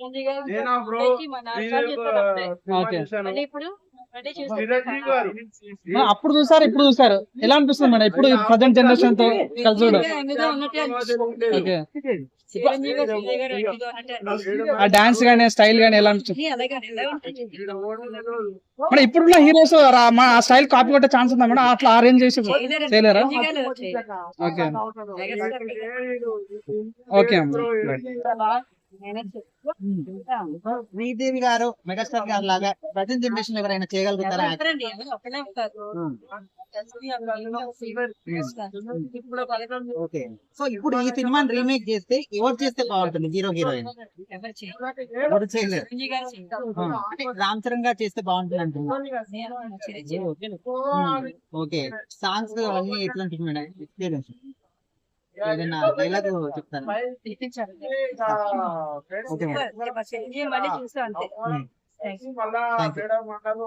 చిరంజీవి గారు నేనా బ్రో ఉండేకి మన అర్థాలు చేస్తారు అంతే. ఓకే. మళ్ళీ ఇప్పుడు మళ్ళీ చూస్తే చిరంజీవి గారు అప్పుడు చూసారు ఇప్పుడు చూసారు ఎలా అనిపిస్తుంది మేడం ఇప్పుడు ప్రజెంట్ జనరేషన్ తో కలిసి చూడడం యంగ్‌గా ఉన్నట్టే అనిపిస్తుంది. ఓకే చిరంజీవి గారు విజయ్ గారు యంగ్‌గా ఉన్నట్టే అనిపిస్తుంది. ఆ డాన్స్ గానీ స్టైల్ గానీ ఎలా అనిపిస్తుంది అన్నీ అలాగే ఉంటాయి. మేడం ఇప్పుడున్న హీరోస్ ఆ స్టైల్ కాపీ కొట్టే ఛాన్స్ ఉందా మేడం అట్లా అరేంజ్ చేసి చేయలేరా చిరంజీవి గారు చేయలేరు. ఓకే మెగాస్టార్ ఓకే అమ్మ శ్రీదేవి గారు మెగాస్టార్ గారు లాగా ప్రజెంట్ జనరేషన్ ఎవరైనా చేయగలుగుతారా? ఉంటారండి, ఎవరు ఒకరే ఉంటారు. ఇప్పుడు పదకొండు ఓకే. సో ఇప్పుడు ఈ సినిమాని రీమేక్ చేస్తే ఎవరు చేస్తే బాగుంటుంది? హీరో హీరోయిన్ ఎవరు చేయరు. ఎవరు చేయలేరు. చిరంజీవి గారు చేయరు. అంటే రామ్ చరణ్ గారు చేస్తే బాగుంటుంది అంటున్నారు. నేను చిరంజీవి ఓకే. సాంగ్స్ అవన్నీ ఎట్లా ఉంటుంది మేడం ఎక్స్పీరియన్స్? ఏదైనా డైలాగ్ చెప్తాను. తెప్పించారు. Okay madam. చిరంజీవి మళ్ళీ చూసా అంతే. మళ్ళా Thank you. తేడా మాటలు